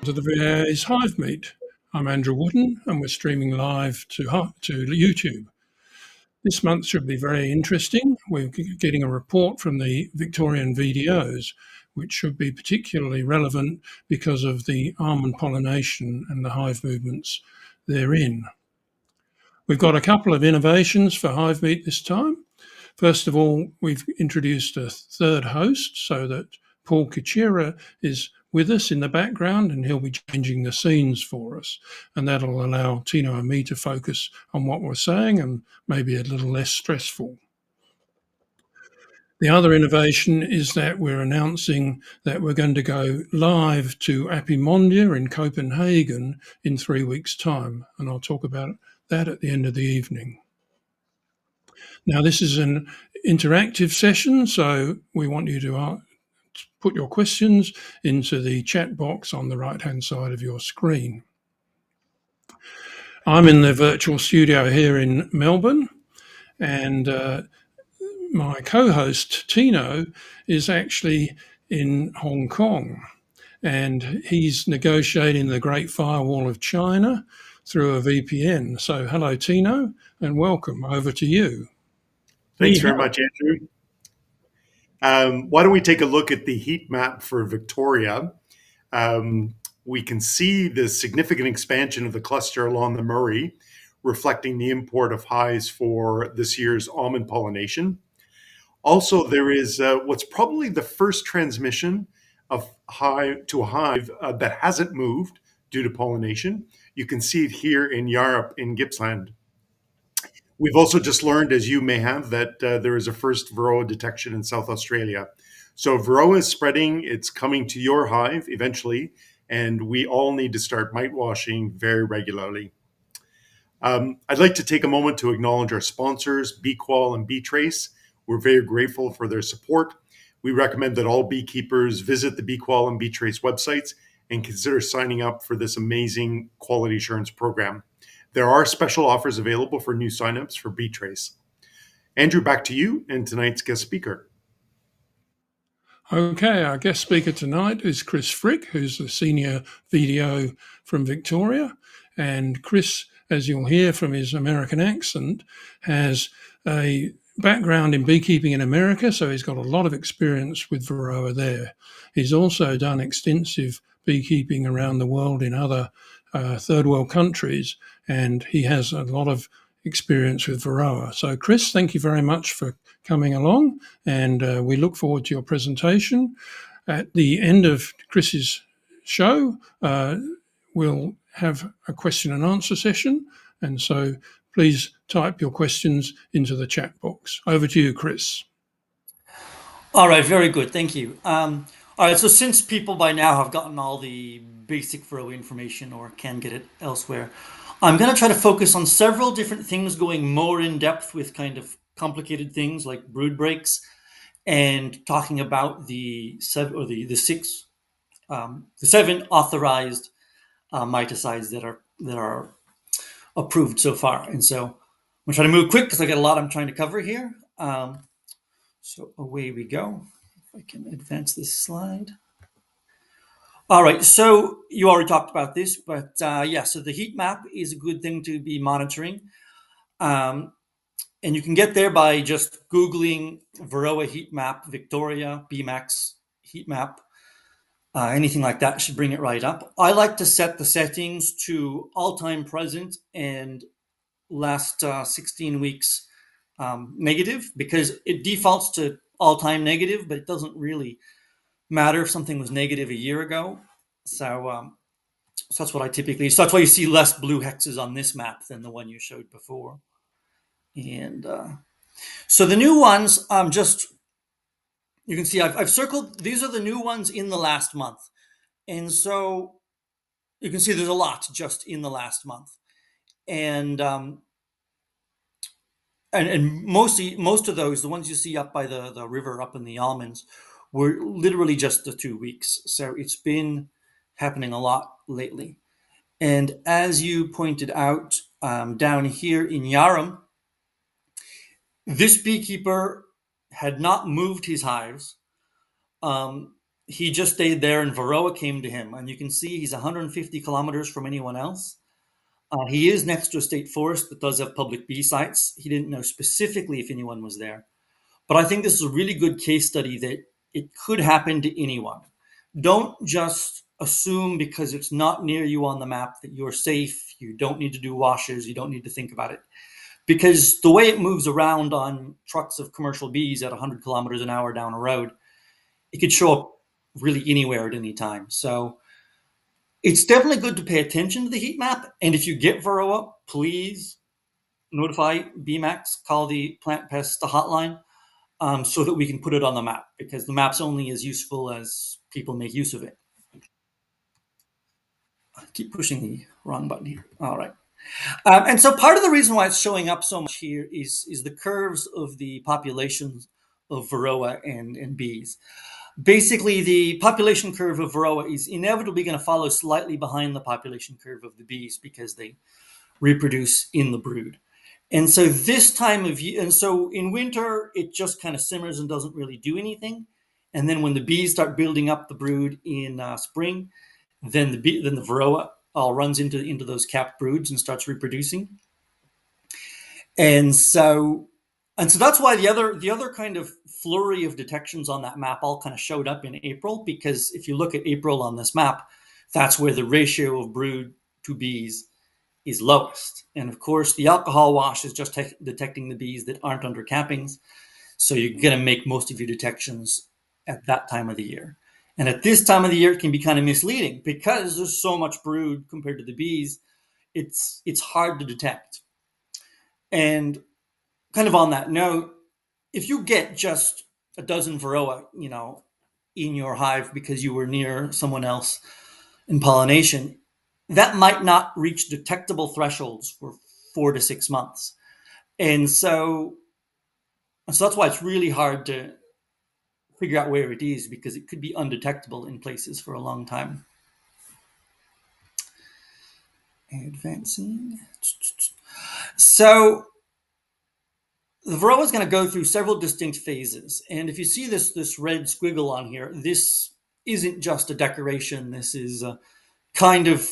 To the VA is HiveMeet. I'm Andrew Wooden, and we're streaming live to YouTube. This month should be very interesting. We're getting a report from the Victorian VDOs, which should be particularly relevant because of the almond pollination and the hive movements therein. We've got a couple of innovations for HiveMeet this time. First of all, we've introduced a third host so that Paul Kachira is with us in the background, and he'll be changing the scenes for us. And that'll allow Tino and me to focus on what we're saying and maybe a little less stressful. The other innovation is that we're announcing that we're going to go live to Apimondia in Copenhagen in 3 weeks' time. And I'll talk about that at the end of the evening. Now, this is an interactive session, so we want you to put your questions into the chat box on the right-hand side of your screen. I'm in the virtual studio here in Melbourne, and my co-host, Tino, is actually in Hong Kong, and he's negotiating the Great Firewall of China through a VPN. So hello, Tino, and welcome. Over to you. Thanks very much, Andrew. Why don't we take a look at the heat map for Victoria? We can see the significant expansion of the cluster along the Murray, reflecting the import of hives for this year's almond pollination. Also, there is what's probably the first transmission of hive to a hive that hasn't moved due to pollination. You can see it here in Yarrup in Gippsland. We've also just learned, as you may have, that there is a first Varroa detection in South Australia. So Varroa is spreading, it's coming to your hive eventually, and we all need to start mite washing very regularly. I'd like to take a moment to acknowledge our sponsors, BeeQual and BeeTrace. We're very grateful for their support. We recommend that all beekeepers visit the BeeQual and BeeTrace websites and consider signing up for this amazing quality assurance program. There are special offers available for new signups for BeeTrace. Andrew, back to you and tonight's guest speaker. Okay, our guest speaker tonight is Chris Frick, who's the senior VDO from Victoria. And Chris, as you'll hear from his American accent, has a background in beekeeping in America, so he's got a lot of experience with Varroa there. He's also done extensive beekeeping around the world in other third world countries, and he has a lot of experience with Varroa. So Chris, thank you very much for coming along, and we look forward to your presentation. At the end of Chris's show, we'll have a question and answer session, and so please type your questions into the chat box. Over to you, Chris. All right, very good, thank you. All right, so since people by now have gotten all the basic Varroa information or can get it elsewhere, I'm going to try to focus on several different things, going more in depth with kind of complicated things like brood breaks, and talking about the seven authorized miticides that are approved so far. And so I'm going to try to move quick because I got a lot I'm trying to cover here. So away we go. If I can advance this slide. All right, so you already talked about this, but yeah, so the heat map is a good thing to be monitoring. And you can get there by just Googling Varroa heat map, Victoria, BMAX heat map, anything like that should bring it right up. I like to set the settings to all-time present and last 16 weeks negative, because it defaults to all-time negative, but it doesn't really matter if something was negative a year ago. So that's what I typically, so that's why you see less blue hexes on this map than the one you showed before. And so the new ones, you can see I've circled, these are the new ones in the last month. And so you can see there's a lot just in the last month. And most of those, the ones you see up by the river up in the almonds, were literally just the 2 weeks. So it's been happening a lot lately. And as you pointed out, down here in Yarram, this beekeeper had not moved his hives. he just stayed there, and Varroa came to him. And you can see he's 150 kilometers from anyone else. He is next to a state forest that does have public bee sites. He didn't know specifically if anyone was there. But I think this is a really good case study that it could happen to anyone. Don't just assume because it's not near you on the map that you're safe. You don't need to do washes. You don't need to think about it. Because the way it moves around on trucks of commercial bees at 100 kilometers an hour down a road, it could show up really anywhere at any time. So it's definitely good to pay attention to the heat map. And if you get Varroa, please notify BMAX, call the plant pest hotline, so that we can put it on the map, because the map's only as useful as people make use of it. I keep pushing the wrong button here. All right. And so part of the reason why it's showing up so much here is the curves of the populations of Varroa and bees. Basically, the population curve of Varroa is inevitably going to follow slightly behind the population curve of the bees because they reproduce in the brood. And so this time of year, and so in winter, it just kind of simmers and doesn't really do anything. And then when the bees start building up the brood in spring, then the Varroa all runs into those capped broods and starts reproducing. And so that's why the other kind of flurry of detections on that map all kind of showed up in April, because if you look at April on this map, that's where the ratio of brood to bees is lowest. And of course, the alcohol wash is just detecting the bees that aren't under cappings. So you're going to make most of your detections at that time of the year. And at this time of the year, it can be kind of misleading because there's so much brood compared to the bees. It's hard to detect. And kind of on that note, if you get just a dozen Varroa, in your hive because you were near someone else in pollination, that might not reach detectable thresholds for 4 to 6 months. And so that's why it's really hard to figure out where it is, because it could be undetectable in places for a long time. Advancing. So the Varroa is going to go through several distinct phases. And if you see this red squiggle on here, this isn't just a decoration. This is kind of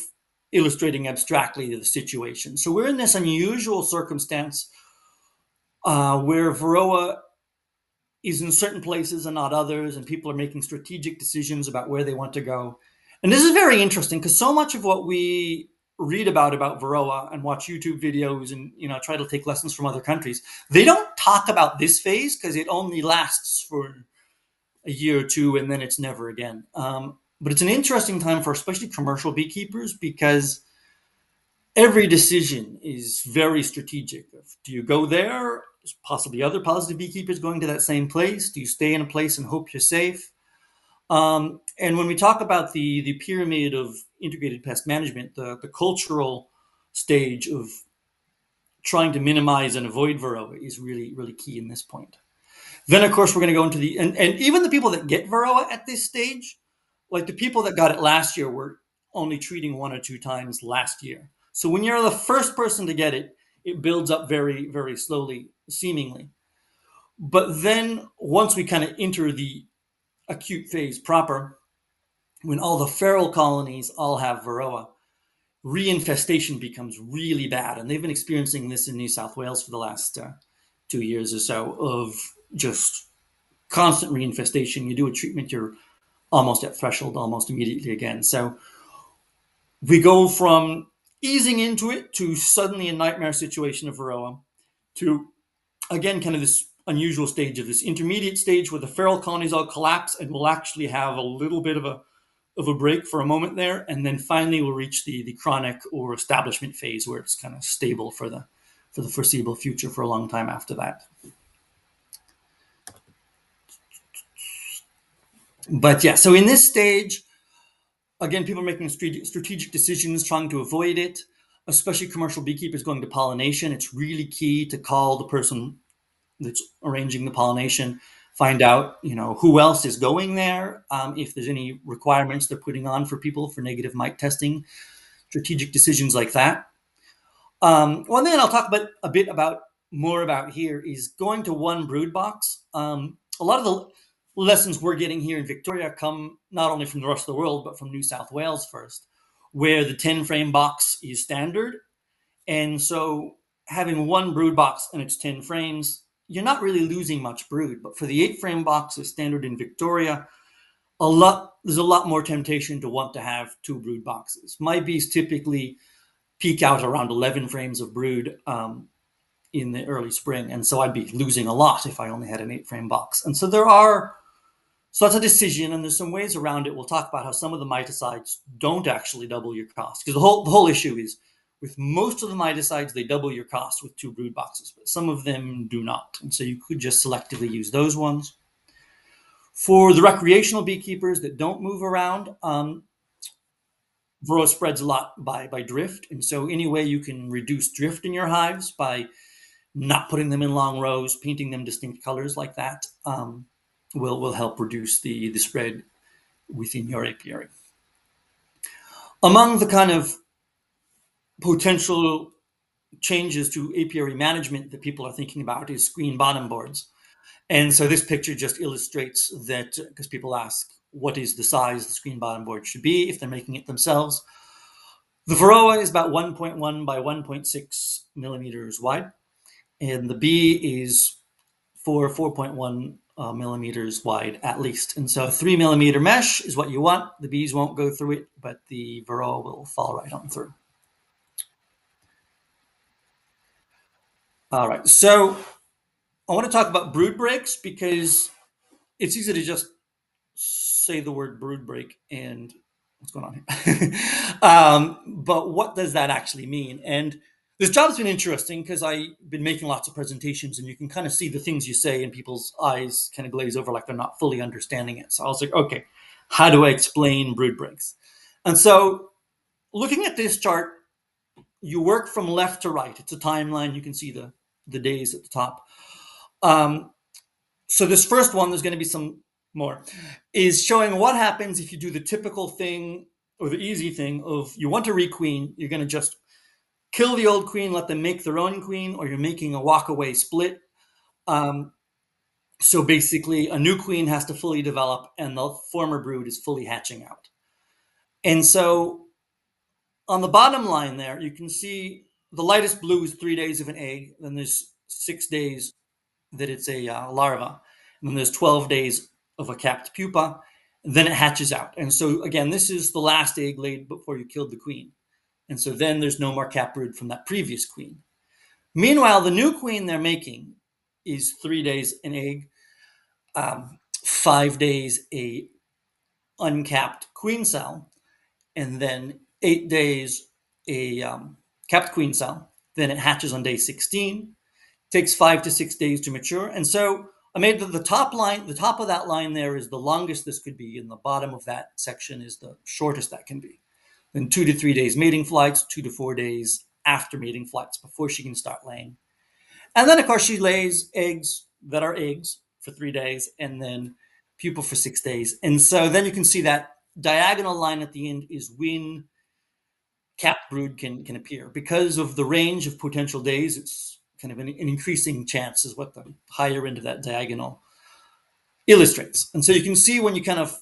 illustrating abstractly the situation. So we're in this unusual circumstance where Varroa is in certain places and not others, and people are making strategic decisions about where they want to go. And this is very interesting because so much of what we read about Varroa and watch YouTube videos and try to take lessons from other countries, they don't talk about this phase because it only lasts for a year or two and then it's never again. But it's an interesting time for especially commercial beekeepers because every decision is very strategic. Do you go there? There's possibly other positive beekeepers going to that same place. Do you stay in a place and hope you're safe? And when we talk about the pyramid of integrated pest management, the cultural stage of trying to minimize and avoid Varroa is really, really key in this point. Then, of course, we're going to go into and even the people that get Varroa at this stage, like the people that got it last year were only treating 1 or 2 times last year. So when you're the first person to get it, it builds up very, very slowly, seemingly. But then once we kind of enter the acute phase proper, when all the feral colonies all have Varroa, reinfestation becomes really bad. And they've been experiencing this in New South Wales for the last 2 years or so of just constant reinfestation. You do a treatment, you're almost at threshold almost immediately again. So we go from easing into it to suddenly a nightmare situation of Varroa to, again, kind of this unusual stage of this intermediate stage where the feral colonies all collapse and we'll actually have a little bit of a break for a moment there. And then finally we'll reach the chronic or establishment phase where it's kind of stable for the foreseeable future for a long time after that. But yeah, so in this stage, again, people are making strategic decisions, trying to avoid it, especially commercial beekeepers going to pollination. It's really key to call the person that's arranging the pollination, find out, who else is going there, if there's any requirements they're putting on for people for negative mite testing, strategic decisions like that. One thing I'll talk a bit more about here is going to one brood box. A lot of lessons we're getting here in Victoria come not only from the rest of the world, but from New South Wales first, where the 10 frame box is standard. And so having one brood box and its 10 frames, you're not really losing much brood. But for the 8 frame box as standard in Victoria, there's a lot more temptation to want to have 2 brood boxes. My bees typically peak out around 11 frames of brood in the early spring. And so I'd be losing a lot if I only had an 8 frame box. And so so that's a decision, and there's some ways around it. We'll talk about how some of the miticides don't actually double your cost, because the whole issue is with most of the miticides, they double your cost with 2 brood boxes, but some of them do not. And so you could just selectively use those ones. For the recreational beekeepers that don't move around, Varroa spreads a lot by drift. And so any way you can reduce drift in your hives by not putting them in long rows, painting them distinct colors like that, will help reduce the spread within your apiary. Among the kind of potential changes to apiary management that people are thinking about is screen bottom boards. And so this picture just illustrates that, because people ask what is the size the screen bottom board should be if they're making it themselves. The Varroa is about 1.1 by 1.6 millimeters wide, and the bee is 4.1 millimeters wide at least. And so a 3 millimeter mesh is what you want. The bees won't go through it, but the Varroa will fall right on through. All right, so I want to talk about brood breaks, because it's easy to just say the word brood break and what's going on here? But what does that actually mean? And this job's been interesting because I've been making lots of presentations, and you can kind of see the things you say and people's eyes kind of glaze over like they're not fully understanding it. So I was like, okay, how do I explain brood breaks? And so looking at this chart, you work from left to right. It's a timeline. You can see the days at the top. So this first one, there's going to be some more, is showing what happens if you do the typical thing or the easy thing of you want to requeen, you're going to just kill the old queen, let them make their own queen, or you're making a walk-away split. So basically, a new queen has to fully develop, and the former brood is fully hatching out. And so on the bottom line there, you can see the lightest blue is 3 days of an egg. Then there's 6 days that it's a larva. And then there's 12 days of a capped pupa. Then it hatches out. And so again, this is the last egg laid before you killed the queen. And so then there's no more cap brood from that previous queen. Meanwhile, the new queen they're making is 3 days an egg, 5 days a uncapped queen cell, and then 8 days a capped queen cell. Then it hatches on day 16. Takes 5 to 6 days to mature. And so I made the top line, the top of that line there is the longest this could be, and the bottom of that section is the shortest that can be. Then 2 to 3 days mating flights, 2 to 4 days after mating flights before she can start laying. And then, of course, she lays eggs that are eggs for 3 days, and then pupa for 6 days. And so then you can see that diagonal line at the end is when capped brood can appear. Because of the range of potential days, it's kind of an increasing chance is what the higher end of that diagonal illustrates. And so you can see when you kind of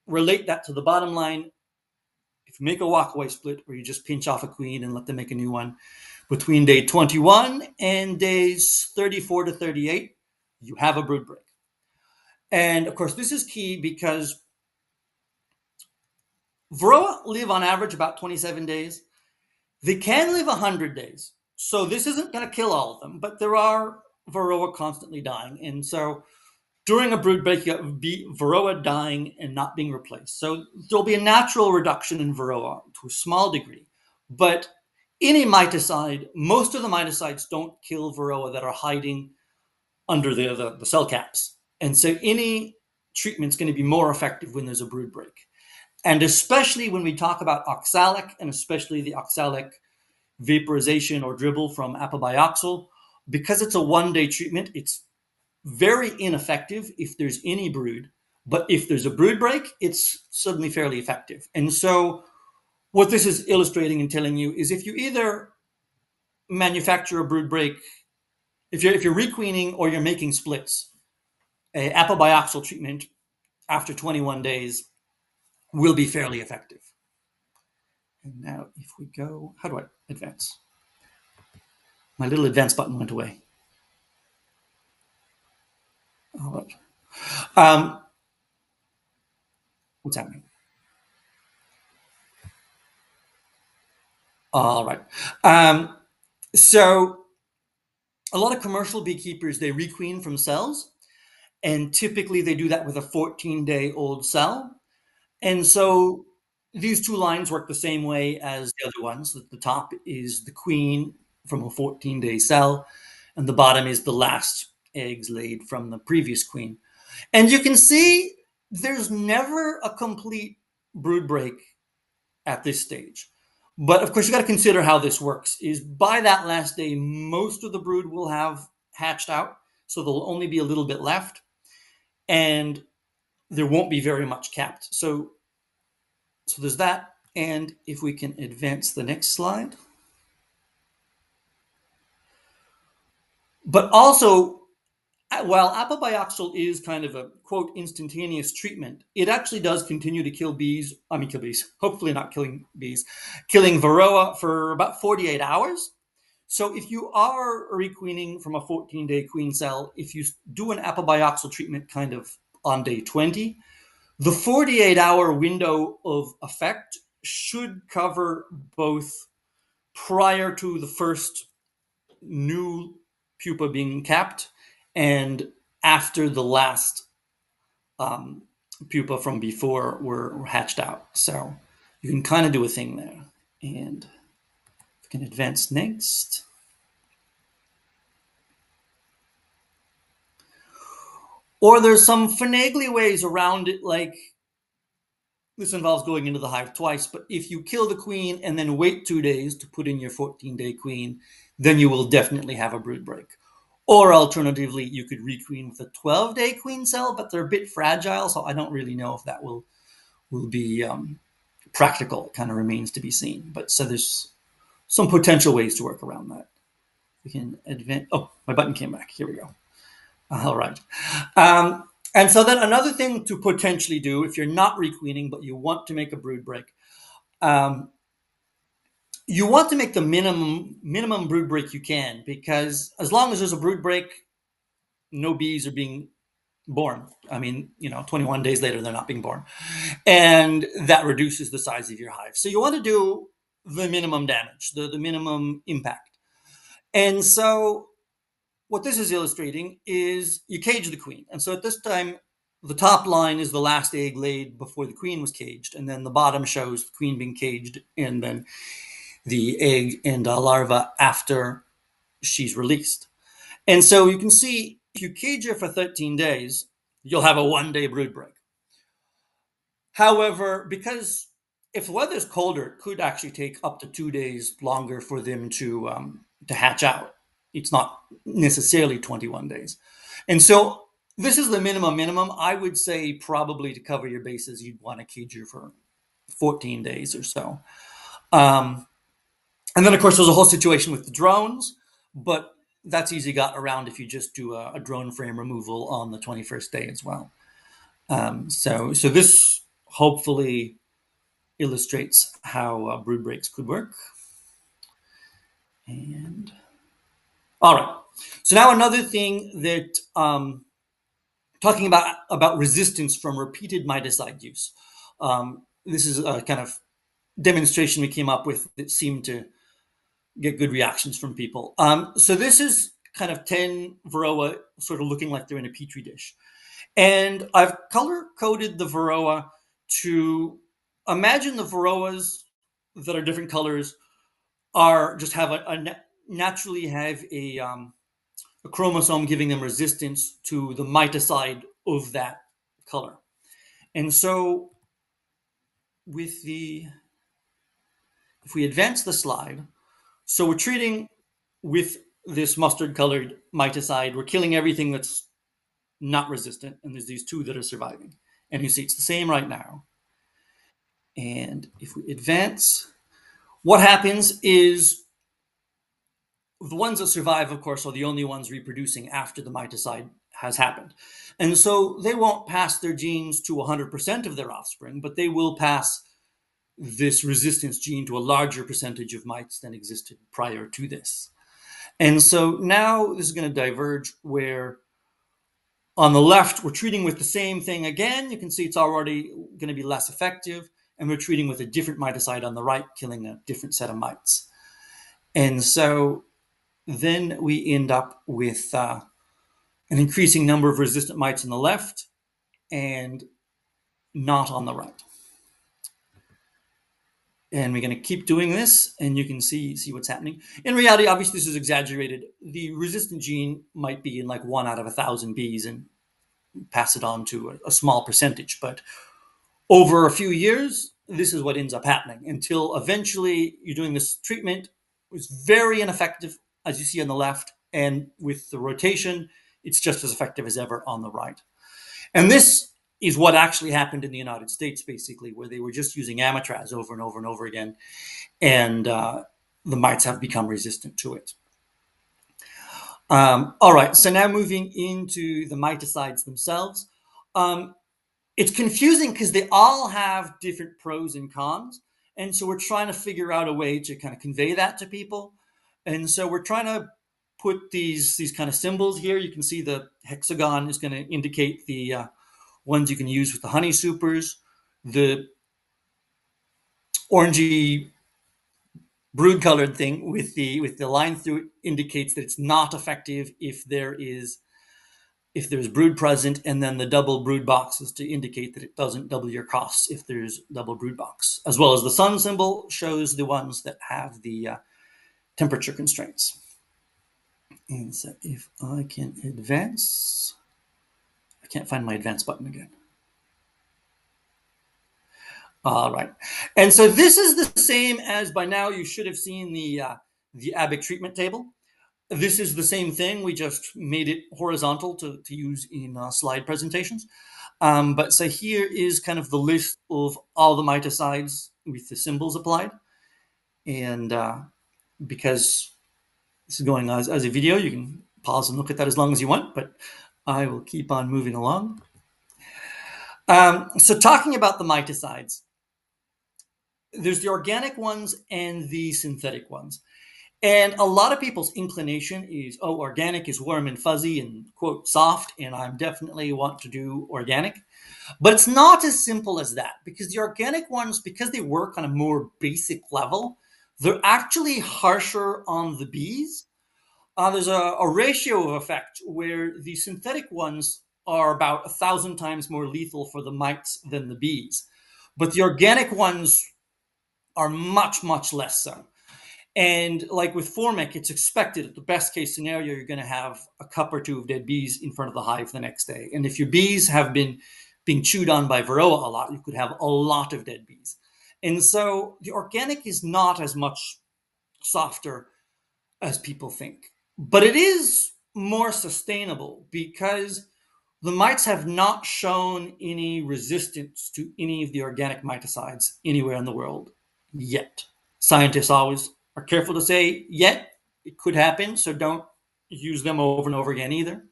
relate that to the bottom line, if you make a walkaway split where you just pinch off a queen and let them make a new one, between day 21 and days 34 to 38, you have a brood break. And of course, this is key because Varroa live on average about 27 days. They can live 100 days. So this isn't going to kill all of them, but there are Varroa constantly dying. And so during a brood break, you have Varroa dying and not being replaced. So there'll be a natural reduction in Varroa to a small degree. But any miticide, most of the miticides don't kill Varroa that are hiding under the cell caps. And so any treatment's going to be more effective when there's a brood break. And especially when we talk about oxalic, and especially the oxalic vaporization or dribble from apobioxol, because it's a one-day treatment, it's very ineffective if there's any brood. But if there's a brood break, it's suddenly fairly effective. And so what this is illustrating and telling you is if you either manufacture a brood break, if you're requeening or you're making splits, a apobioxol treatment after 21 days will be fairly effective. And now if we go, how do I advance? My little advance button went away. All right. What's happening? All right. So a lot of commercial beekeepers, they requeen from cells, and typically they do that with a 14-day-old cell. And so these two lines work the same way as the other ones. The top is the queen from a 14-day cell, and the bottom is the last eggs laid from the previous queen. And you can see there's never a complete brood break at this stage. But of course, you got to consider how this works. Is by that last day, most of the brood will have hatched out, so there'll only be a little bit left, and there won't be very much capped. So there's that. And if we can advance the next slide. But also, while apobioxol is kind of a, quote, instantaneous treatment, it actually does continue to kill bees. I mean, kill bees, hopefully not killing bees, killing varroa for about 48 hours. So if you are requeening from a 14-day queen cell, if you do an apobioxol treatment kind of on day 20, the 48-hour window of effect should cover both prior to the first new pupa being capped and after the last pupa from before were hatched out. So you can kind of do a thing there. And we can advance next. Or there's some finagly ways around it, like this involves going into the hive twice, but if you kill the queen and then wait 2 days to put in your 14-day queen, then you will definitely have a brood break. Or alternatively, you could requeen with a 12-day queen cell, but they're a bit fragile, so I don't really know if that will be practical. It kind of remains to be seen. But so there's some potential ways to work around that. We can advance. Oh, my button came back. Here we go. All right. And so then another thing to potentially do, if you're not requeening, but you want to make a brood break, you want to make the minimum brood break you can, because as long as there's a brood break, no bees are being born. I mean, 21 days later, they're not being born. And that reduces the size of your hive. So you want to do the minimum damage, the minimum impact. And so what this is illustrating is you cage the queen. And so at this time, the top line is the last egg laid before the queen was caged. And then the bottom shows the queen being caged and then the egg and larva after she's released. And so you can see if you cage her for 13 days, you'll have a 1-day brood break. However, because if the weather's colder, it could actually take up to 2 days longer for them to hatch out. It's not necessarily 21 days. And so this is the minimum. I would say probably to cover your bases, you'd want to cage her for 14 days or so. And then, of course, there's a whole situation with the drones, but that's easy got around if you just do a drone frame removal on the 21st day as well. So this hopefully illustrates how brood breaks could work. And all right. So now another thing that talking about resistance from repeated miticide use. This is a kind of demonstration we came up with that seemed to get good reactions from people. So this is kind of 10 varroa sort of looking like they're in a petri dish. And I've color-coded the varroa to imagine the varroas that are different colors are just have naturally have a chromosome giving them resistance to the miticide of that color. And so if we advance the slide, so we're treating with this mustard-colored miticide. We're killing everything that's not resistant, and there's these 2 that are surviving. And you see it's the same right now. And if we advance, what happens is the ones that survive, of course, are the only ones reproducing after the miticide has happened. And so they won't pass their genes to 100% of their offspring, but they will pass this resistance gene to a larger percentage of mites than existed prior to this. And so now this is going to diverge where on the left, we're treating with the same thing again. You can see it's already going to be less effective. And we're treating with a different miticide on the right, killing a different set of mites. And so then we end up with an increasing number of resistant mites on the left and not on the right. And we're going to keep doing this, and you can see what's happening. In reality, obviously, this is exaggerated. The resistant gene might be in like 1 out of 1,000 bees and pass it on to a small percentage. But over a few years, this is what ends up happening until eventually you're doing this treatment. It was very ineffective, as you see on the left. And with the rotation, it's just as effective as ever on the right. And this is what actually happened in the United States, basically, where they were just using amitraz over and over and over again. And the mites have become resistant to it. All right, so now moving into the miticides themselves. It's confusing because they all have different pros and cons. And so we're trying to figure out a way to kind of convey that to people. And so we're trying to put these kind of symbols here. You can see the hexagon is going to indicate the ones you can use with the honey supers. The orangey brood colored thing with the line through it indicates that it's not effective if there's brood present, and then the double brood boxes to indicate that it doesn't double your costs if there's double brood box, as well as the sun symbol shows the ones that have the temperature constraints. And so if I can advance, I can't find my advance button again. All right. And so this is the same as by now you should have seen the ABIC treatment table. This is the same thing. We just made it horizontal to use in slide presentations. But so here is kind of the list of all the miticides with the symbols applied. And because this is going as a video, you can pause and look at that as long as you want, but I will keep on moving along. So talking about the miticides, there's the organic ones and the synthetic ones. And a lot of people's inclination is, oh, organic is warm and fuzzy and, quote, soft, and I definitely want to do organic. But it's not as simple as that, because the organic ones, because they work on a more basic level, they're actually harsher on the bees. There's a ratio of effect where the synthetic ones are about 1,000 times more lethal for the mites than the bees. But the organic ones are much, much less so. And like with formic, it's expected at the best case scenario, you're going to have a cup or two of dead bees in front of the hive the next day. And if your bees have been being chewed on by varroa a lot, you could have a lot of dead bees. And so the organic is not as much softer as people think. But it is more sustainable because the mites have not shown any resistance to any of the organic miticides anywhere in the world yet. Scientists always are careful to say yet. It could happen, so don't use them over and over again either.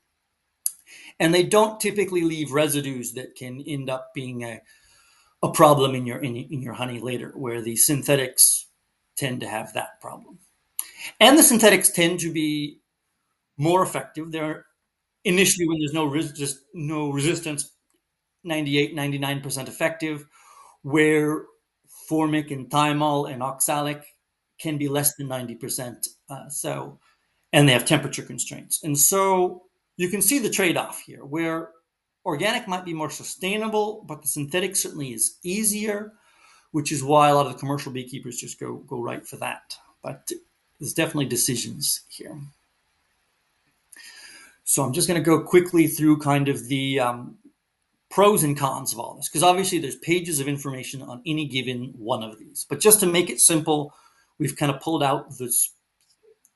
And they don't typically leave residues that can end up being a problem in your honey later, where the synthetics tend to have that problem. And the synthetics tend to be more effective. They're initially, when there's no resistance, 98, 99% effective, where formic and thymol and oxalic can be less than 90%. And they have temperature constraints. And so you can see the trade-off here, where organic might be more sustainable, but the synthetic certainly is easier, which is why a lot of the commercial beekeepers just go right for that. But there's definitely decisions here. So I'm just going to go quickly through kind of the pros and cons of all this, because obviously there's pages of information on any given one of these. But just to make it simple, we've kind of pulled out the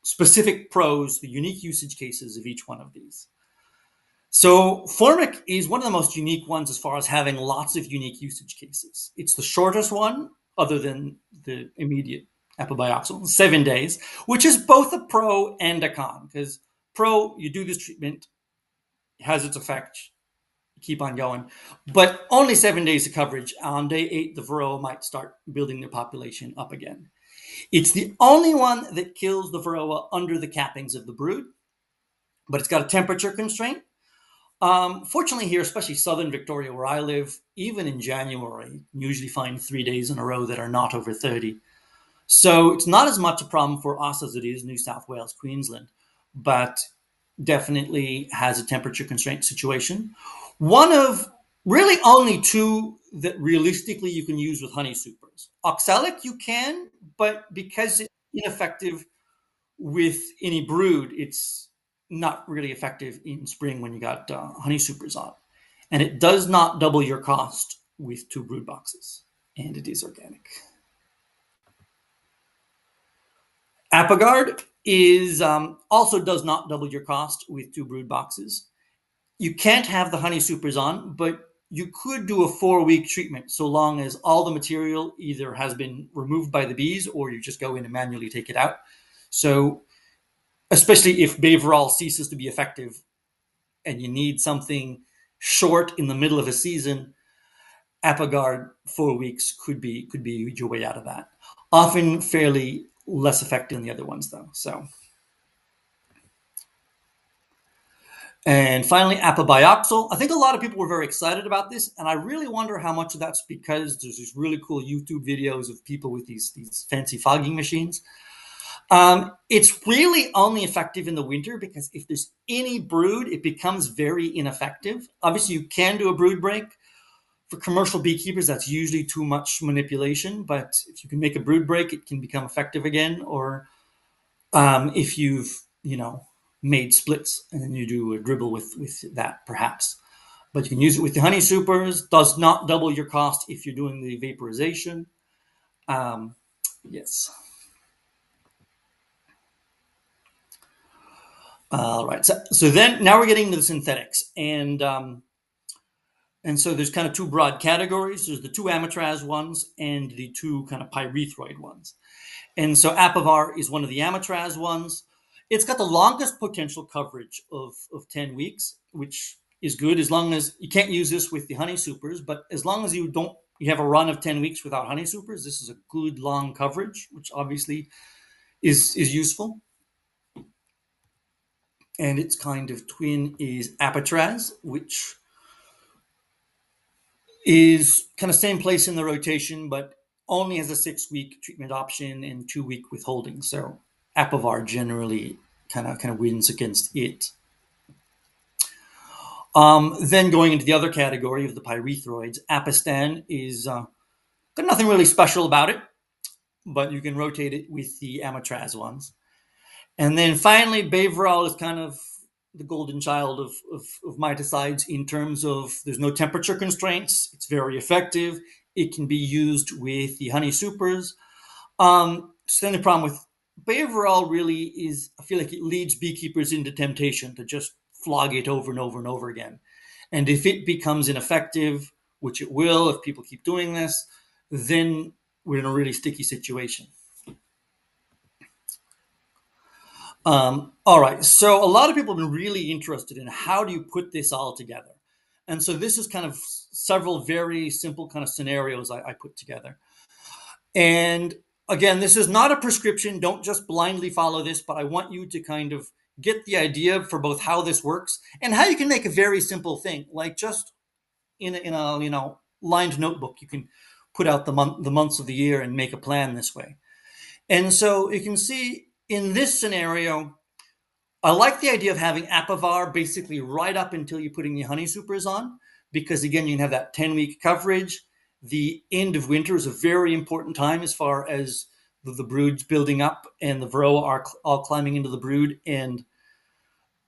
specific pros, the unique usage cases of each one of these. So formic is one of the most unique ones as far as having lots of unique usage cases. It's the shortest one, other than the immediate epibioxal, 7 days, which is both a pro and a con, because pro, you do this treatment, it has its effect, keep on going. But only 7 days of coverage. On day 8, the Varroa might start building their population up again. It's the only one that kills the Varroa under the cappings of the brood, but it's got a temperature constraint. Fortunately here, especially southern Victoria where I live, even in January, you usually find 3 days in a row that are not over 30. So it's not as much a problem for us as it is New South Wales, Queensland, but definitely has a temperature constraint situation. One of really only 2 that realistically you can use with honey supers. Oxalic you can, but because it's ineffective with any brood, it's not really effective in spring when you got honey supers on. And it does not double your cost with 2 brood boxes, and it is organic. Apogard is also does not double your cost with 2 brood boxes. You can't have the honey supers on, but you could do a 4-week treatment so long as all the material either has been removed by the bees or you just go in and manually take it out. So especially if Baverol ceases to be effective and you need something short in the middle of a season, Apogard 4 weeks could be your way out of that. Often fairly less effective than the other ones though. So, and finally, apabioxol. I think a lot of people were very excited about this, and I really wonder how much of that's because there's these really cool YouTube videos of people with these fancy fogging machines. It's really only effective in the winter because if there's any brood, it becomes very ineffective. Obviously, you can do a brood break. For commercial beekeepers, that's usually too much manipulation, but if you can make a brood break, it can become effective again. Or if you've, made splits and then you do a dribble with that, perhaps. But you can use it with the honey supers. Does not double your cost if you're doing the vaporization. Yes. All right. So then now we're getting into the synthetics. And so there's kind of 2 broad categories. There's the 2 amatraz ones and the 2 kind of pyrethroid ones. And so Apivar is one of the amatraz ones. It's got the longest potential coverage of 10 weeks, which is good as long as you can't use this with the honey supers. But as long as you have a run of 10 weeks without honey supers, this is a good long coverage, which obviously is useful. And its kind of twin is Apatraz, which is kind of same place in the rotation, but only has a 6-week treatment option and 2-week withholding. So Apivar generally kind of wins against it. Then going into the other category of the pyrethroids, Apistan is got nothing really special about it, but you can rotate it with the Amatraz ones. And then finally, Baverol is kind of the golden child of miticides in terms of there's no temperature constraints. It's very effective. It can be used with the honey supers. So then the problem with Baverol really is, I feel like it leads beekeepers into temptation to just flog it over and over and over again. And if it becomes ineffective, which it will if people keep doing this, then we're in a really sticky situation. All right, so a lot of people have been really interested in how do you put this all together? And so this is kind of several very simple kind of scenarios I put together. And again, this is not a prescription. Don't just blindly follow this, but I want you to kind of get the idea for both how this works and how you can make a very simple thing, like just in a lined notebook. You can put out the months of the year and make a plan this way. And so you can see in this scenario, I like the idea of having Apivar basically right up until you're putting the honey supers on, because again, you can have that 10-week coverage. The end of winter is a very important time as far as the brood's building up and the Varroa are all climbing into the brood. And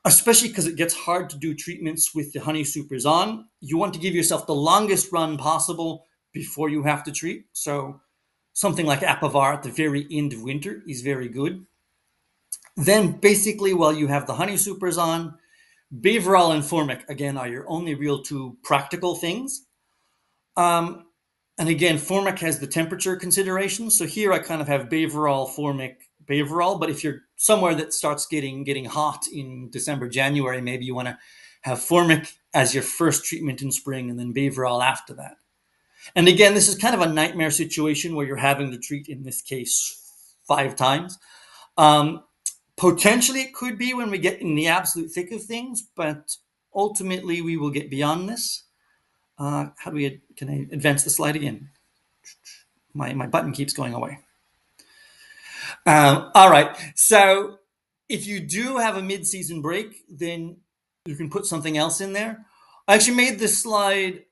especially because it gets hard to do treatments with the honey supers on, you want to give yourself the longest run possible before you have to treat. So something like Apivar at the very end of winter is very good. Then basically, while you have the honey supers on, Baverol and Formic, again, are your only real 2 practical things. And again, Formic has the temperature consideration. So here I kind of have Baverol, Formic, Baverol. But if you're somewhere that starts getting hot in December, January, maybe you want to have Formic as your first treatment in spring, and then Baverol after that. And again, this is kind of a nightmare situation where you're having to treat, in this case, 5 times. Potentially it could be when we get in the absolute thick of things, but ultimately we will get beyond this. Can I advance the slide again? My button keeps going away. All right, so if you do have a mid-season break, then you can put something else in there. I actually made this slide,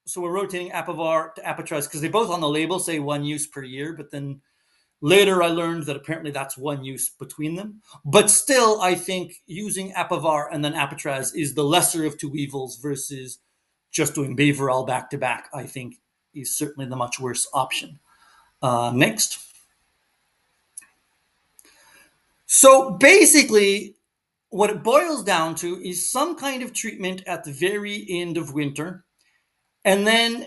so we're rotating Apivar to Apitraz because they both on the label say 1 use per year, but then later I learned that apparently that's 1 use between them. But still, I think using Apivar and then Apitraz is the lesser of 2 evils versus just doing Baverol back-to-back, I think is certainly the much worse option. Next. So basically, what it boils down to is some kind of treatment at the very end of winter. And then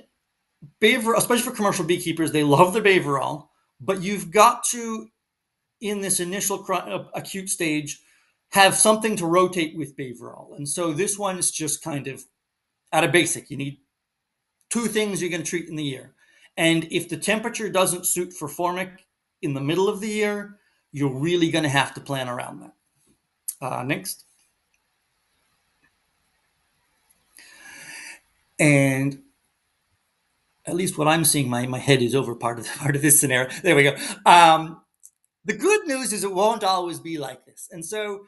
Baverol, especially for commercial beekeepers, they love their Baverol, but you've got to, in this initial acute stage, have something to rotate with Baverol. And so this one is just kind of at a basic. You need 2 things you're going to treat in the year. And if the temperature doesn't suit for Formic in the middle of the year, you're really going to have to plan around that. Next. And at least what I'm seeing, my head is over part of this scenario. There we go. The good news is it won't always be like this. And so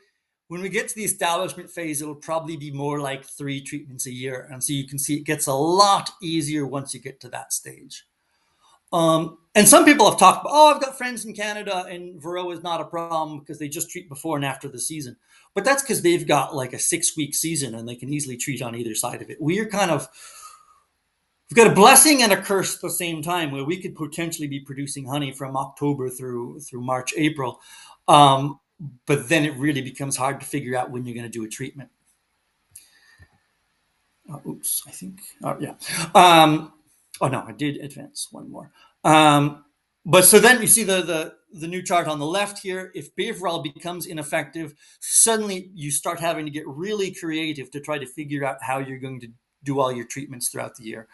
when we get to the establishment phase, it'll probably be more like 3 treatments a year. And so you can see it gets a lot easier once you get to that stage. And some people have talked about, I've got friends in Canada and Varroa is not a problem because they just treat before and after the season. But that's because they've got like a 6-week season and they can easily treat on either side of it. We've got a blessing and a curse at the same time where we could potentially be producing honey from October through March, April. But then it really becomes hard to figure out when you're going to do a treatment. Oops, I think. Yeah. Oh no, I did advance one more. But so then you see the new chart on the left here. If Baverol becomes ineffective, suddenly you start having to get really creative to try to figure out how you're going to do all your treatments throughout the year.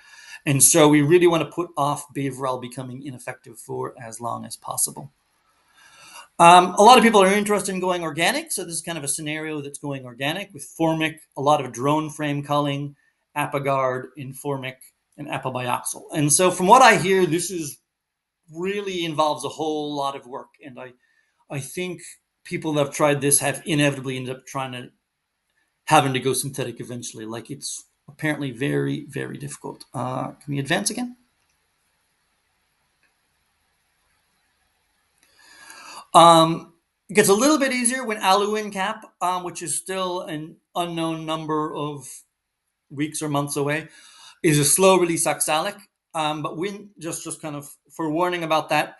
And so we really want to put off Baverol becoming ineffective for as long as possible. A lot of people are interested in going organic. So this is kind of a scenario that's going organic with Formic, a lot of drone frame culling, Apigard, Informic, and Apobioxol. And so from what I hear, this is really involves a whole lot of work. And I think people that have tried this have inevitably ended up having to go synthetic eventually. Like it's apparently very, very difficult. Can we advance again? It gets a little bit easier when Aluin cap, which is still an unknown number of weeks or months away, is a slow release oxalic. But when just kind of for warning about that,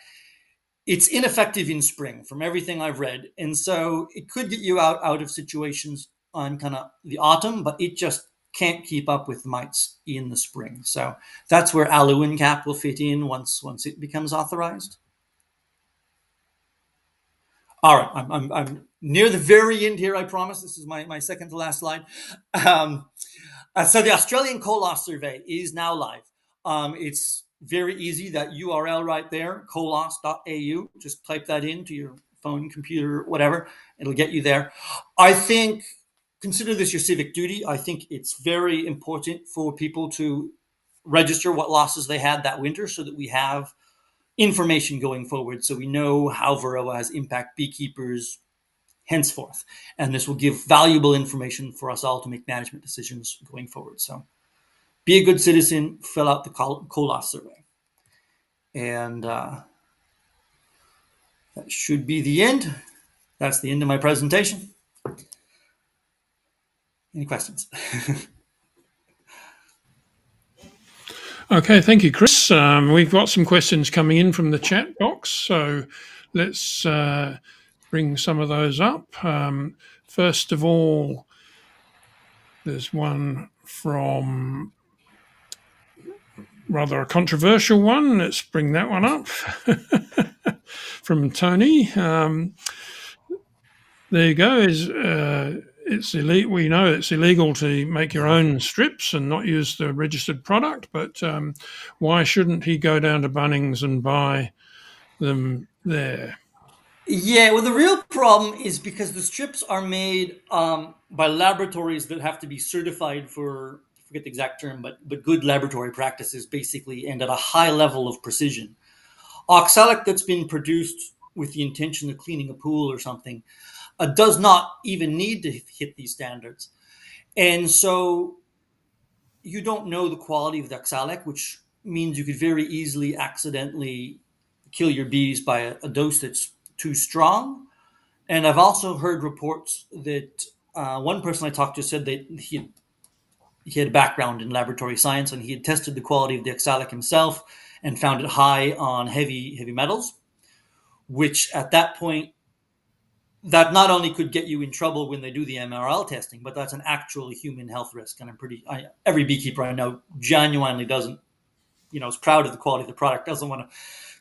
it's ineffective in spring from everything I've read. And so it could get you out of situations on kind of the autumn, but it just can't keep up with mites in the spring. So that's where Aluin cap will fit in once it becomes authorized. All right, I'm near the very end here, I promise. This is my second to last slide. So the Australian Colos survey is now live. It's very easy, that URL right there, colos.au. Just type that into your phone, computer, whatever. It'll get you there. I think, consider this your civic duty. I think it's very important for people to register what losses they had that winter so that we have information going forward, so we know how Varroa has impacted beekeepers henceforth. And this will give valuable information for us all to make management decisions going forward. So be a good citizen, fill out the Colos survey. And that should be the end. That's the end of my presentation. Any questions? Okay, thank you, Chris. We've got some questions coming in from the chat box, so let's bring some of those up. First of all, there's one from rather a controversial one. Let's bring that one up from Tony. There you go. it's illegal. We know it's illegal to make your own strips and not use the registered product. But why shouldn't he go down to Bunnings and buy them there? Yeah, well, the real problem is because the strips are made by laboratories that have to be certified for, I forget the exact term, but good laboratory practices, basically, and at a high level of precision. Oxalic that's been produced with the intention of cleaning a pool or something does not even need to hit these standards. And so you don't know the quality of the oxalic, which means you could very easily accidentally kill your bees by a dose that's too strong. And I've also heard reports that one person I talked to said that he had a background in laboratory science, and he had tested the quality of the oxalic himself and found it high on heavy metals, which at that point, that not only could get you in trouble when they do the MRL testing, but that's an actual human health risk. And every beekeeper I know genuinely doesn't, is proud of the quality of the product, doesn't want to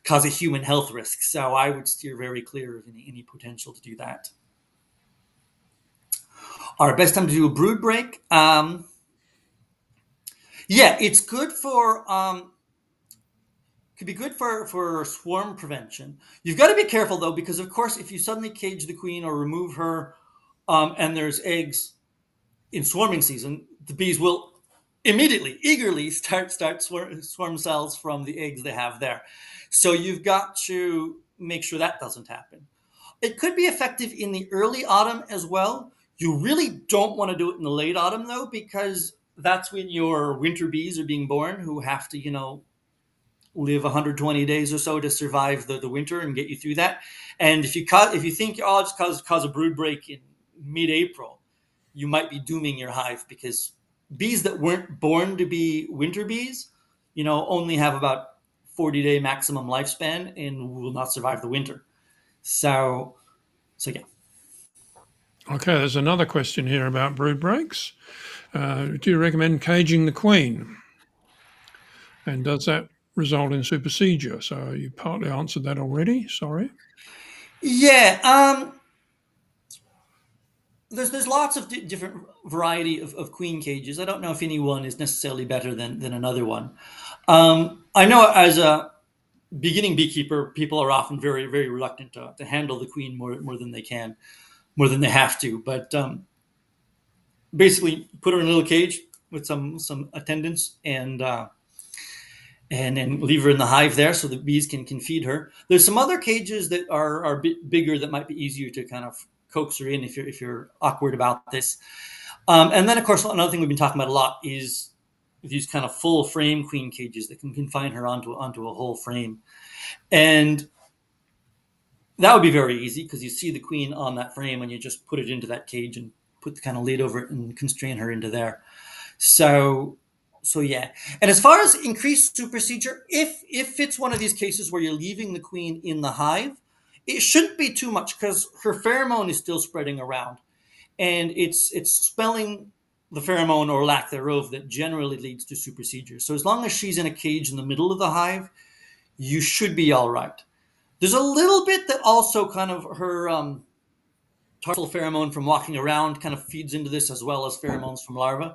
cause a human health risk. So I would steer very clear of any potential to do that. All right, best time to do a brood break. Yeah, it's good for could be good for swarm prevention. You've got to be careful though, because of course, if you suddenly cage the queen or remove her, and there's eggs in swarming season, the bees will immediately, eagerly start swarm cells from the eggs they have there. So you've got to make sure that doesn't happen. It could be effective in the early autumn as well. You really don't want to do it in the late autumn though, because that's when your winter bees are being born, who have to, live 120 days or so to survive the winter and get you through that. And if you think, oh, I'll just cause a brood break in mid-April, you might be dooming your hive, because bees that weren't born to be winter bees, only have about 40-day maximum lifespan and will not survive the winter. So yeah. Okay, there's another question here about brood breaks. Do you recommend caging the queen? And does that result in supersedure? So you partly answered that already. Sorry. Yeah. There's lots of different variety of queen cages. I don't know if any one is necessarily better than another one. I know as a beginning beekeeper, people are often very, very reluctant to handle the queen more than they can, more than they have to. But basically, put her in a little cage with some attendants, and then leave her in the hive there so the bees can feed her. There's some other cages that are a bit bigger that might be easier to kind of coax her in if you're awkward about this. And then, of course, another thing we've been talking about a lot is these kind of full frame queen cages that can confine her onto a whole frame. And that would be very easy, because you see the queen on that frame and you just put it into that cage and put the kind of lid over it and constrain her into there. So yeah. And as far as increased supersedure, if it's one of these cases where you're leaving the queen in the hive, it shouldn't be too much, because her pheromone is still spreading around, and it's expelling the pheromone or lack thereof that generally leads to supersedure. So as long as she's in a cage in the middle of the hive, you should be all right. There's a little bit that also kind of her tarsal pheromone from walking around kind of feeds into this, as well as pheromones from larvae,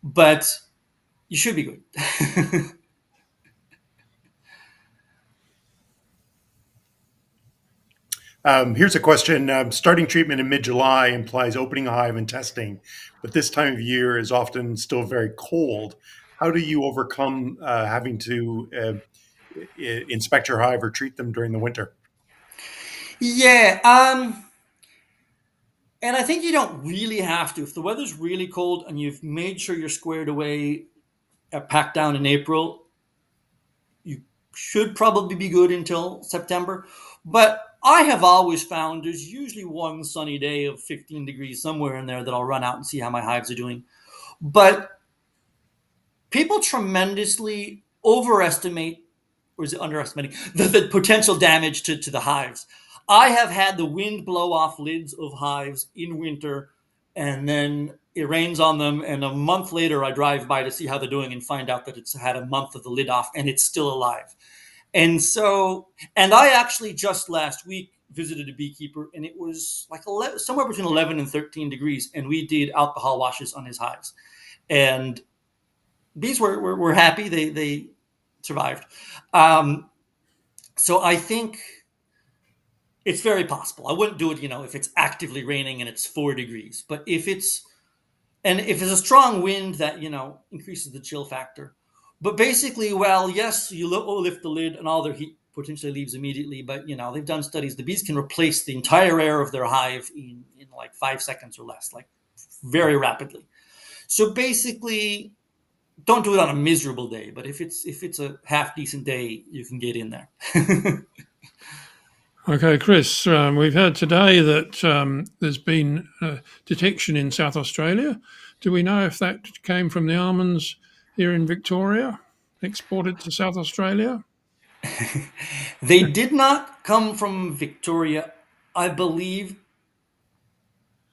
but you should be good. Here's a question. Starting treatment in mid-July implies opening a hive and testing, but this time of year is often still very cold. How do you overcome having to inspect your hive or treat them during the winter? Yeah. And I think you don't really have to. If the weather's really cold and you've made sure you're squared away, packed down in April, you should probably be good until September. But I have always found there's usually one sunny day of 15 degrees somewhere in there that I'll run out and see how my hives are doing. But people tremendously overestimate, or is it underestimating, the potential damage to the hives. I have had the wind blow off lids of hives in winter, and then it rains on them, and a month later I drive by to see how they're doing and find out that it's had a month of the lid off and it's still alive. And I actually just last week visited a beekeeper, and it was like somewhere between 11 and 13 degrees, and we did alcohol washes on his hives, and bees were happy. They survived. So I think it's very possible. I wouldn't do it, if it's actively raining and it's 4 degrees. But if it's a strong wind that increases the chill factor. But basically, well, yes, you lift the lid and all their heat potentially leaves immediately. But they've done studies. The bees can replace the entire air of their hive in like 5 seconds or less, like very rapidly. So basically, don't do it on a miserable day. But if it's a half decent day, you can get in there. Okay, Chris, we've heard today that there's been detection in South Australia. Do we know if that came from the almonds here in Victoria, exported to South Australia? They did not come from Victoria. I believe,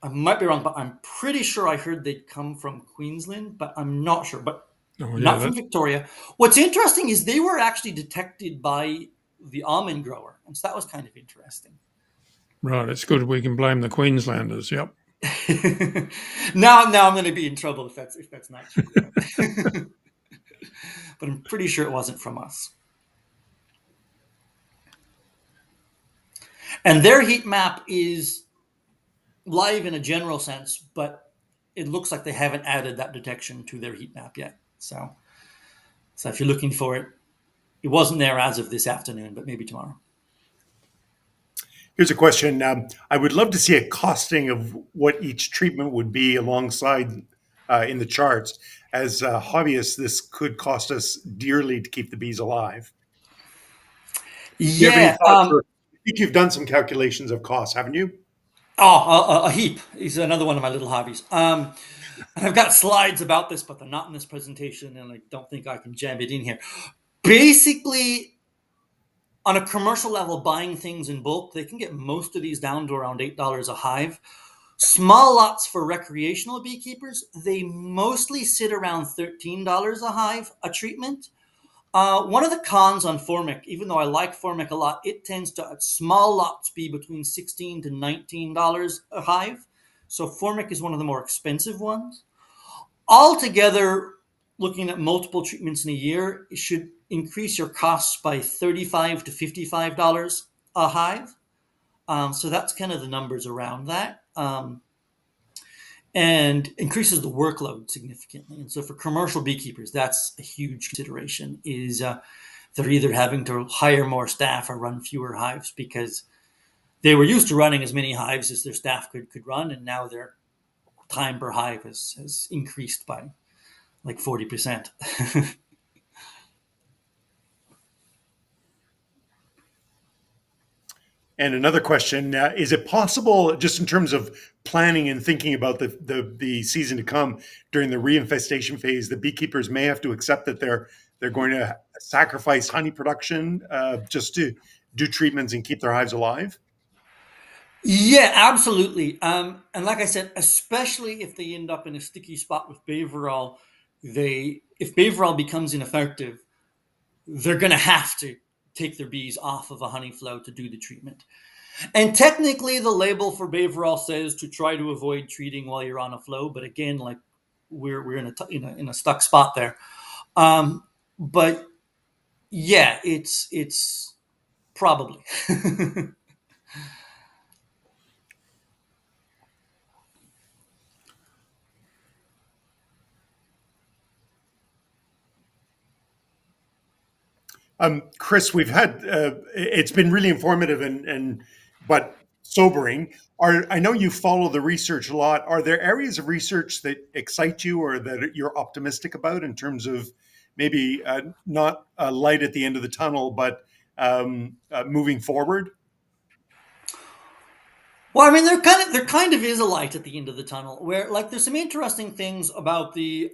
I might be wrong, but I'm pretty sure I heard they'd come from Queensland, but I'm not sure. But not from Victoria. What's interesting is they were actually detected by the almond grower, and so that was kind of interesting. Right, it's good we can blame the Queenslanders. Yep. now I'm going to be in trouble if that's not true. But I'm pretty sure it wasn't from us. And their heat map is live in a general sense, but it looks like they haven't added that detection to their heat map yet. So if you're looking for it, it wasn't there as of this afternoon, but maybe tomorrow. Here's a question. I would love to see a costing of what each treatment would be alongside in the charts. As hobbyists, this could cost us dearly to keep the bees alive. Yeah. I think you've done some calculations of costs, haven't you? Oh, a heap is another one of my little hobbies. I've got slides about this, but they're not in this presentation, and I don't think I can jam it in here. Basically, on a commercial level, buying things in bulk, they can get most of these down to around $8 a hive. Small lots for recreational beekeepers, they mostly sit around $13 a hive, a treatment. One of the cons on Formic, even though I like Formic a lot, it tends to, at small lots, be between $16 to $19 a hive. So Formic is one of the more expensive ones. Altogether, looking at multiple treatments in a year, it should increase your costs by $35 to $55 a hive. So that's kind of the numbers around that. And increases the workload significantly. And so for commercial beekeepers, that's a huge consideration, is they're either having to hire more staff or run fewer hives because they were used to running as many hives as their staff could run, and now their time per hive has increased by like 40%. And another question, is it possible, just in terms of planning and thinking about the season to come during the reinfestation phase, the beekeepers may have to accept that they're going to sacrifice honey production just to do treatments and keep their hives alive? Yeah, absolutely. And like I said, especially if they end up in a sticky spot with Baverol, if Baverol becomes ineffective, they're going to have to take their bees off of a honey flow to do the treatment. And technically, the label for Baverol says to try to avoid treating while you're on a flow. But again, like we're in a stuck spot there. But yeah, it's probably. Chris, we've had it's been really informative and but sobering. I know you follow the research a lot. Are there areas of research that excite you or that you're optimistic about in terms of maybe not a light at the end of the tunnel, but moving forward? Well, I mean, there kind of is a light at the end of the tunnel where, like, there's some interesting things about the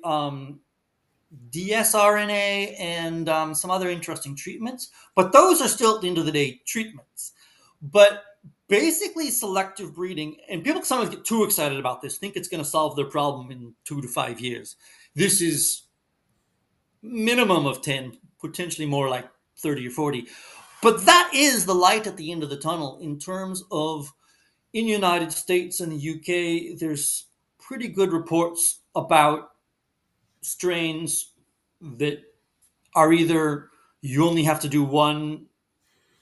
dsRNA and some other interesting treatments, but those are still at the end of the day treatments. But basically, selective breeding, and people sometimes get too excited about this, think it's going to solve their problem in 2 to 5 years. This is minimum of 10, potentially more like 30 or 40. But that is the light at the end of the tunnel in terms of in the United States and the UK, there's pretty good reports about strains that are either you only have to do one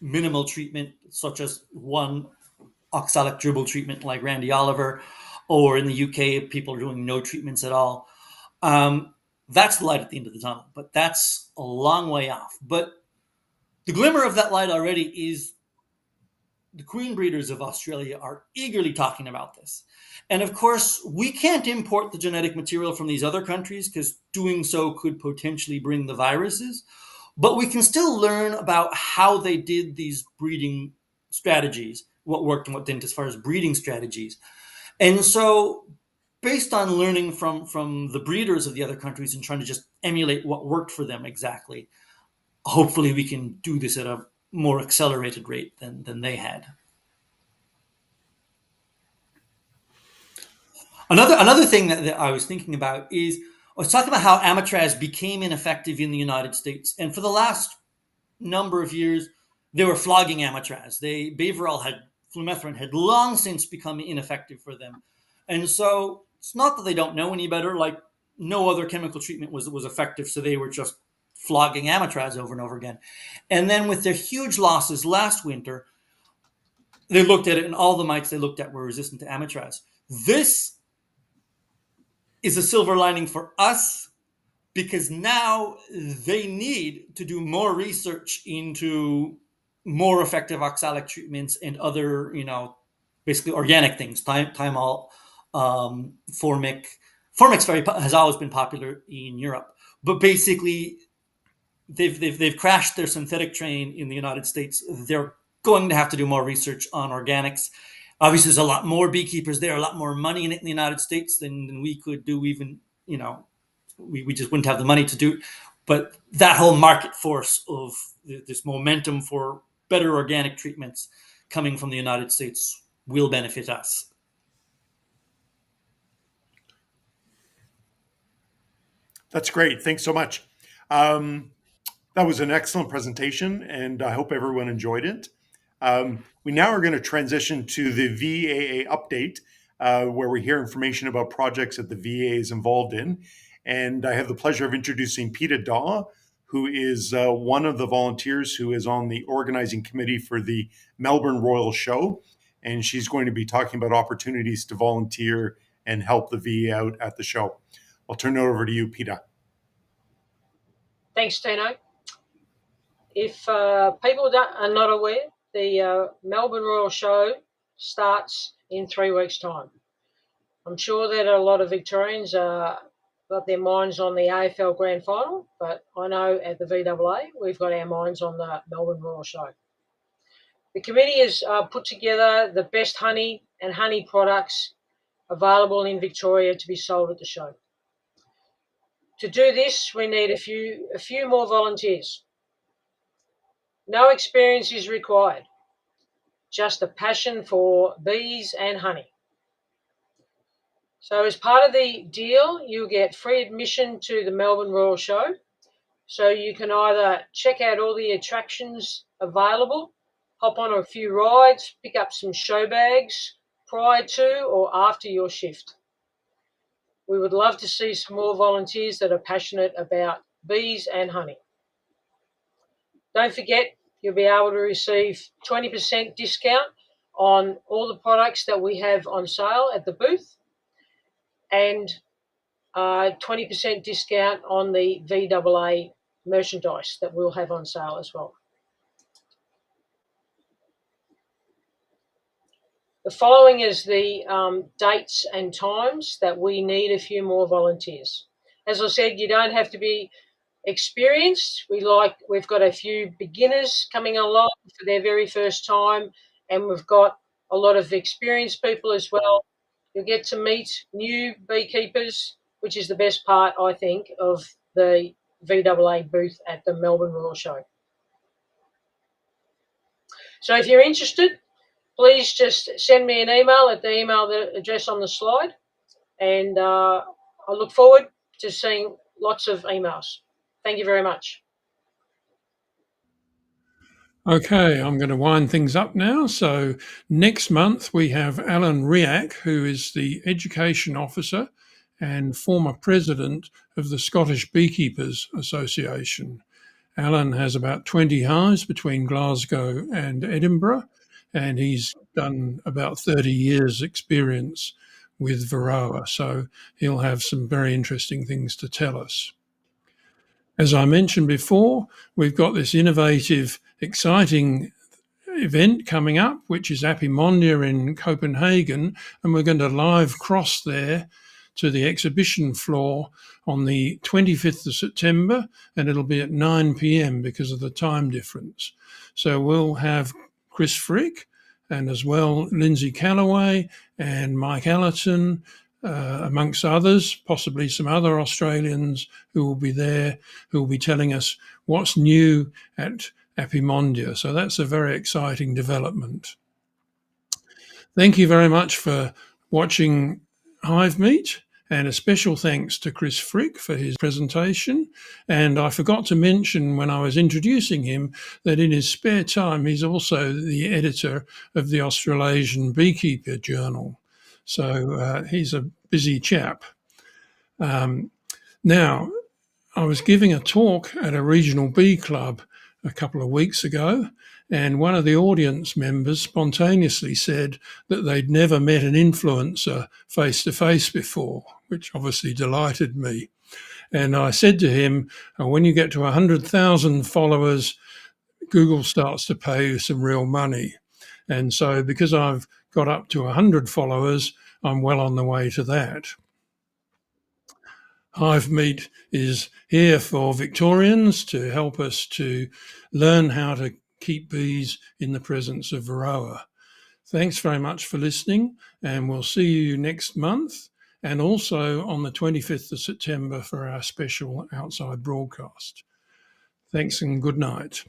minimal treatment, such as one oxalic dribble treatment like Randy Oliver, or in the UK, people are doing no treatments at all. That's the light at the end of the tunnel, but that's a long way off. But the glimmer of that light already is the queen breeders of Australia are eagerly talking about this. And of course, we can't import the genetic material from these other countries because doing so could potentially bring the viruses. But we can still learn about how they did these breeding strategies, what worked and what didn't, as far as breeding strategies. And so, based on learning from the breeders of the other countries and trying to just emulate what worked for them exactly, hopefully we can do this at a more accelerated rate than they had. Another thing that I was thinking about is I was talking about how amitraz became ineffective in the United States, and for the last number of years they were flogging amitraz. Flumethrin had long since become ineffective for them, and so it's not that they don't know any better. Like no other chemical treatment was effective, so they were just flogging amitraz over and over again. And then with their huge losses last winter, they looked at it, and all the mites they looked at were resistant to amitraz. This is a silver lining for us because now they need to do more research into more effective oxalic treatments and other, basically organic things. Thymol, formic. Formic's has always been popular in Europe, but basically they've crashed their synthetic train in the United States. They're going to have to do more research on organics. Obviously, there's a lot more beekeepers there, a lot more money in it in the United States than we could do. Even we just wouldn't have the money to do. But that whole market force of this momentum for better organic treatments coming from the United States will benefit us. That's great. Thanks so much. That was an excellent presentation, and I hope everyone enjoyed it. We now are going to transition to the VAA update, where we hear information about projects that the VAA is involved in. And I have the pleasure of introducing Peter Daw, who is one of the volunteers who is on the organizing committee for the Melbourne Royal Show. And she's going to be talking about opportunities to volunteer and help the VAA out at the show. I'll turn it over to you, Peter. Thanks, Tino. If people are not aware, the Melbourne Royal Show starts in 3 weeks' time. I'm sure that a lot of Victorians got their minds on the AFL Grand Final, but I know at the VAA we've got our minds on the Melbourne Royal Show. The committee has put together the best honey and honey products available in Victoria to be sold at the show. To do this, we need a few more volunteers. No experience is required, just a passion for bees and honey. So as part of the deal, you get free admission to the Melbourne Royal Show. So you can either check out all the attractions available, hop on a few rides, pick up some show bags prior to or after your shift. We would love to see some more volunteers that are passionate about bees and honey. Don't forget, you'll be able to receive 20% discount on all the products that we have on sale at the booth and 20% discount on the VAA merchandise that we'll have on sale as well. The following is the dates and times that we need a few more volunteers. As I said, you don't have to be experienced. We've got a few beginners coming along for their very first time, and we've got a lot of experienced people as well. You'll get to meet new beekeepers, which is the best part, I think, of the VAA booth at the Melbourne Royal Show. So if you're interested, please just send me an email at the email address on the slide, and I look forward to seeing lots of emails. Thank you very much. Okay, I'm going to wind things up now. So next month we have Alan Riak, who is the Education Officer and former President of the Scottish Beekeepers Association. Alan has about 20 hives between Glasgow and Edinburgh, and he's done about 30 years' experience with Varroa. So he'll have some very interesting things to tell us. As I mentioned before, we've got this innovative, exciting event coming up, which is Apimondia in Copenhagen, and we're going to live cross there to the exhibition floor on the 25th of September, and it'll be at 9 p.m. because of the time difference. So we'll have Chris Frick and as well Lindsay Callaway and Mike Allerton, amongst others, possibly some other Australians who will be there, who will be telling us what's new at Apimondia. So that's a very exciting development. Thank you very much for watching HiveMeet, and a special thanks to Chris Frick for his presentation. And I forgot to mention when I was introducing him that in his spare time, he's also the editor of the Australasian Beekeeper Journal. So he's a busy chap. Now, I was giving a talk at a regional bee club a couple of weeks ago, and one of the audience members spontaneously said that they'd never met an influencer face to face before, which obviously delighted me. And I said to him, when you get to 100,000 followers, Google starts to pay you some real money. And so because I've got up to 100 followers, I'm well on the way to that. HiveMeet is here for Victorians to help us to learn how to keep bees in the presence of Varroa. Thanks very much for listening, and we'll see you next month and also on the 25th of September for our special outside broadcast. Thanks and good night.